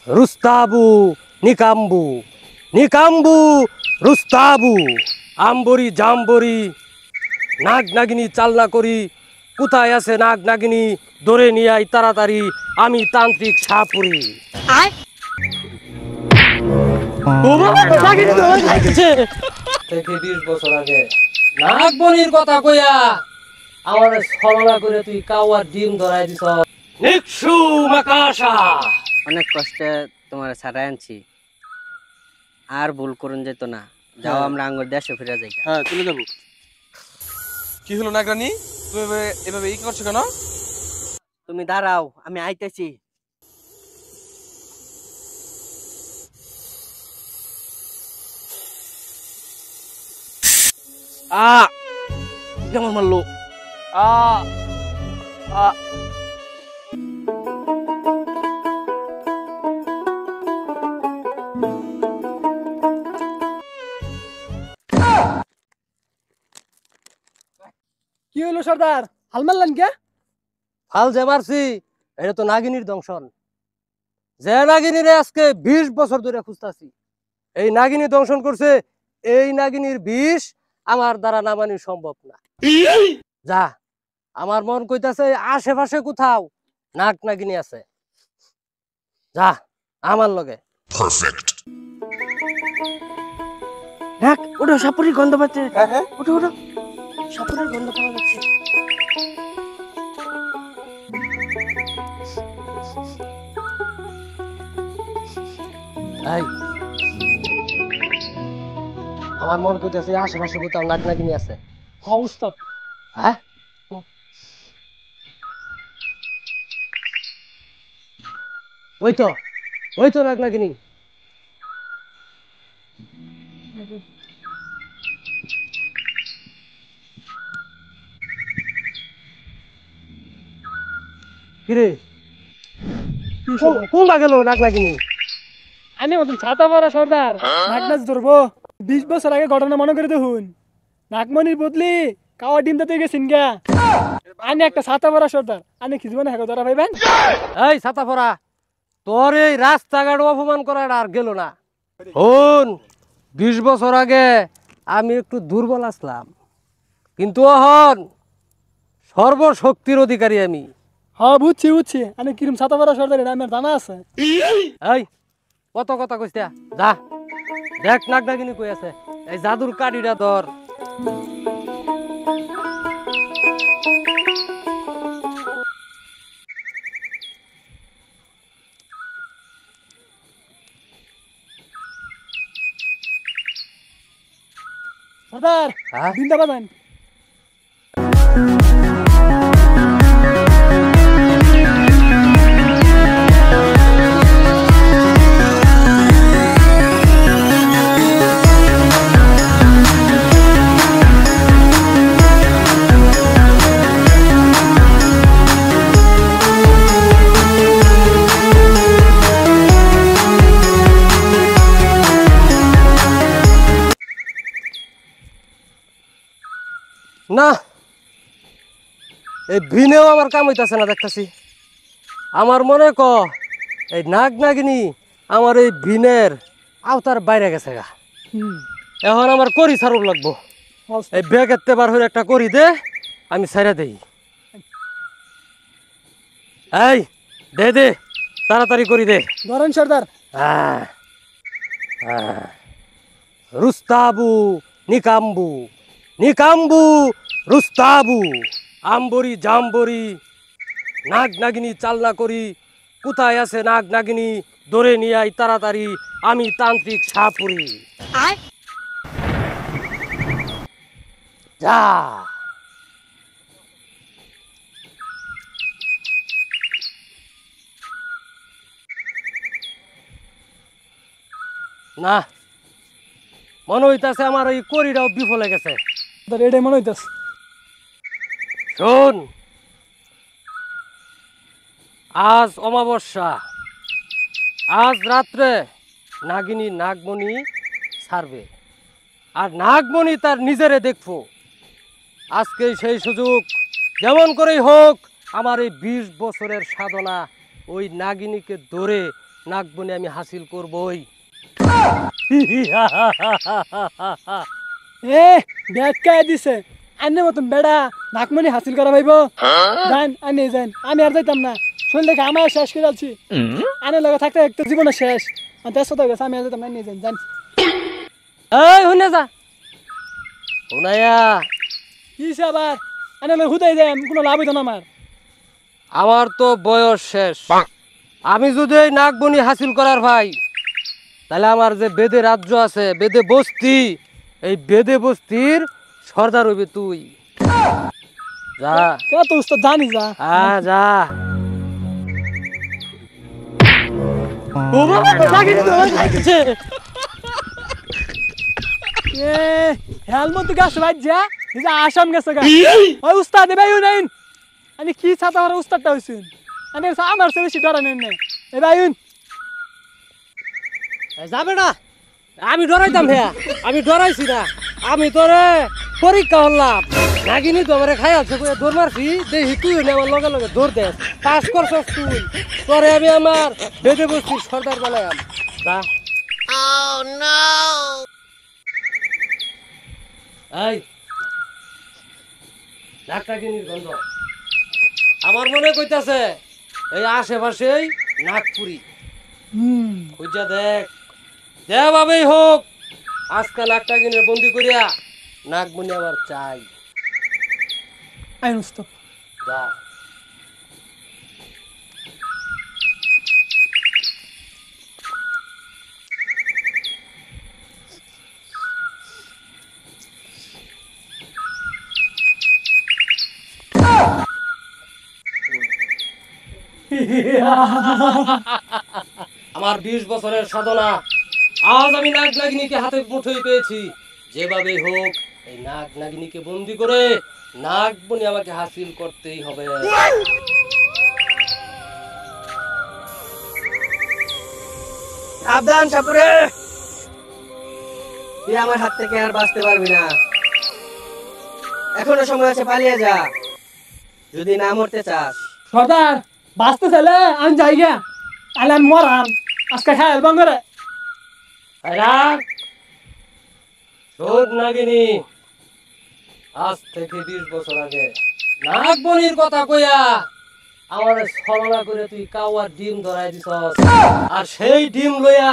রুস্তাবু নিকাম্বু নিকাম্বু রুস্তাবু আম্বরি জাম্বরি নাগ নাগিনী চালনা করি কোথায় আছে নাগ নাগিনী ধরে নিয়ে আই তাড়াতাড়ি আমি তান্ত্রিক সাপুরি থেকে 20 বছর আগে নাগবনির কথা কইয়া আমার ছলনা করে তুই কাওয়ার ডিম ধরাই দিছ নিক্ষু মাকাশা। অনেক কষ্টে তোমার ছাড়াই আনছি, আর ভুল করুন যেত না। যাও আমরা আঙ্গুর দেশে ফিরে যাই। হ্যাঁ চলে যাবো। কি হলো নাগরানি, তুমি এভাবে এই করছো কেন? তুমি দাঁড়াও, আমি আইতেছি। কেমন মারলো? কি হলো সর্দার, হাল মারলেন কে? হাল যে মারছি এটা তো নাগিনীর দংশন। যে নাগিনীর আজকে 20 বছর ধরে খুঁজতাছি, এই নাগিনী দংশন করছে। এই নাগিনীর বিষ আমার দ্বারা নামানি সম্ভব না। যা, আমার মন কইতাছে আশেপাশে কোথাও নাগ নাগিনী আছে। যা আমার লগে। দেখ ওটা সাপুরির গন্ধ পাচ্ছে। ওটা ওটা সাপুরির গন্ধ পাওয়া যাচ্ছে। এই, আমার মন কইতাছে আশেপাশে কোথাও নাগ নাগিনী আছে। হ্যাঁ উস্তাদ। হ্যাঁ, ওই তো নাগ নাগিনী। কিরে কোন গেল নাগ নাগিনী? আনে মতন ছাতা পরা সর্দার নাক নাচ ধরবো। 20 বছর আগে ঘটনা মনে করে দেখুন, নাগমণির বদলি কাওয়া ডিম দিতে গেছেন গা। আনে একটা ছাতা পরা সর্দার, আনে কি জীবনে হেগো ধরা পাইবেন? এই ছাতা পরা, তোর এই রাস্তাঘাট অপমান করার আর গেল না। হন, 20 বছর আগে আমি একটু দুর্বল আসলাম, কিন্তু এখন সর্বশক্তির অধিকারী আমি। হ্যাঁ বুঝছি বুঝছি, আনে কিরম ছাতা পরা সর্দার এটা আমার জানা আছে। এই কত কথা কইছা, যা দেখ নাগ নাগিনী কই আছে। এই জাদুর কাঠিটা ধর। সর্দার দিনটা বাজান। না, এই ভিনেও আমার কাম হইতাছে না দেখতেছি। আমার মনে এই নাগ নাগিনী আমার এই ভিনের আওতার বাইরে গেছে গা। এখন আমার করি ছাড়ুর লাগবো। এই ব্যাগের বার হয়ে একটা করি দে, আমি ছাইরা দেই। এই দে দে, তাড়াতাড়ি করি দে। ধরেন সর্দার। রুস্তাবু নিকাম্বু নিকাম্বু রুস্তাবু আম্বরি জাম্বরি নাগ নাগিনী চালনা করি কোথায় আছে নাগ নাগিনী ধরে নিয়ে আই তাড়াতাড়ি আমি তান্ত্রিক সাপুরি। যা, না মনে হইতাছে আমার এই করিটাও বিফলে গেছে। এটাই মনে হইতাছে। শোন, আজ অমাবস্যা, আজ রাত্রে নাগিনী নাগমণি ছাড়বে, আর নাগমণি তার নিজেরে দেখবো। আজকে সেই সুযোগ, যেমন করেই হোক আমার এই 20 বছরের সাধনা ওই নাগিনীকে ধরে নাগমণি আমি হাসিল করবই। এ ব্যাখ্যা দিছে আনে মতন বেড়া নাকমনি হাসিল করা ভাইব জান আনে যান আমি আর যাইতাম না শুন দেখে আমার শেষ করে যাচ্ছি আনে লগে থাকতে একটা জীবনের শেষ আর দেশ কথা গেছে আমি আর যাইতাম না নিয়ে যান জান এই শুনে যা শুনাইয়া কি আবার আনে লগে হুদাই দেন কোনো লাভ হইতো না আমার আমার তো বয়স শেষ। আমি যদি এই নাগমণি হাসিল করার ভাই, তাহলে আমার যে বেদে রাজ্য আছে, বেদে বস্তি, এই বেদে বস্তির সর্দার হইবে তুই। যা কে তো উস্তাদ জানি যা যা। ও বাবা লাগি তো লাগছে এ হেলমেট গাছ ভাই যা যা আসাম গেছে গা ওই উস্তাদ ভাই উনাইন আমি কি ছাতা আর উস্তাদটা হইছেন আমি আমার সে বেশি ডরা নেন না এ ভাই উন যাবে না, আমি ডরাইতাম হ্যাঁ, আমি ডরাইছি না, আমি তোরে পরীক্ষা হলাম। নাগিনি তো আমার খাই আছে দৌড় মারছি, দেখি তুই আমার লগে লগে দৌড় দে, পাস করছস তুই, তোরে আমি আমার বেদে বস্তির সর্দার বানাইম। যা। এই নাগটাগিনীর গন্ধ আমার মনে কইতাছে এই আশেপাশেই নাগপুরি। খুঁজা দেখ, যেভাবেই হোক আজকাল নাগটাগিনীর বন্দি করিয়া নাগমণি আমার চাই। আইন উস্তাদ যা। আমার 20 বছরের সাধনা, আজ আমি নাগ নাগিনীকে হাতে মুঠোয় পেয়েছি। যেভাবে হোক এই নাগ নাগিনীকে বন্দি করে নাগমণি আমাকে হাসিল করতেই হবে। সাবধান সাপুরে, তুই আমার হাত থেকে আর বাঁচতে পারবি না। এখনো সময় আছে, পালিয়ে যা যদি না মরতে চাস। সর্দার বাঁচতে চাইলে আমি যাই গা তাহলে আমি মরাম আজকে খাই আলবাম করে রাগ শোধ নাগিনী, আজ থেকে 20 বছর আগে নাগমণির কথা কইয়া আমার ছলনা করে তুই কাওয়ার ডিম ধরাই দিছস, আর সেই ডিম লইয়া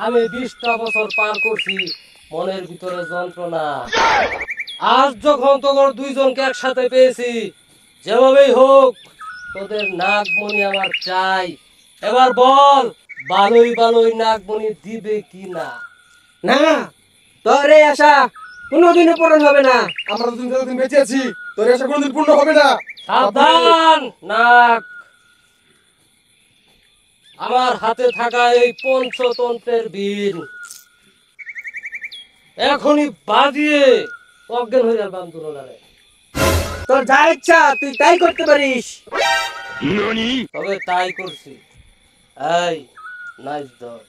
আমি 20টা বছর পার করছি মনের ভিতরে যন্ত্রণা। আজ যখন তোর দুইজনকে একসাথে পেয়েছি, যেভাবেই হোক তোদের নাগমণি আমার চাই। এবার বল, ভালোই ভালোই নাগমণি দিবে কি না? না, তোর এই আশা কোনোদিনও পূরণ হবে না। আমরা যতদিন বেঁচে আছি তোর আশা কোনোদিন পূর্ণ হবে না। সাবধান নাগ, আমার হাতে থাকা এই পঞ্চতন্ত্রের বিন এখনই বাজিয়ে অজ্ঞান হয়ে যাবে আন্দোলনে। তোর যা ইচ্ছা তুই তাই করতে পারিস। তবে তাই করছি। এই নাইস ধর।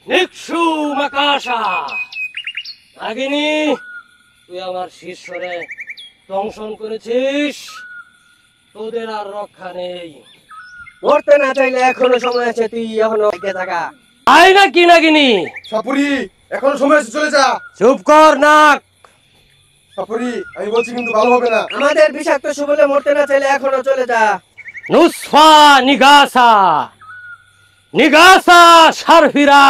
নিক্ষু মাকাশা নাগিনী, তুই আমার শিষ্যরে দংশন করেছিস, তোদের আর রক্ষা নেই। মরতে না চাইলে এখনো সময় আছে, তুই এখনো বেঁচে থাকা। আই না কি নাগিনী? সাপুরি, এখনো সময় আছে, চলে যা। চুপ কর নাক। সাপুরি, আমি বলছি কিন্তু ভালো হবে না। আমাদের বিষাক্ত সুবলে মরতে না চাইলে এখনো চলে যা। নুসফা নিগাসা নিগাসা সারফিরা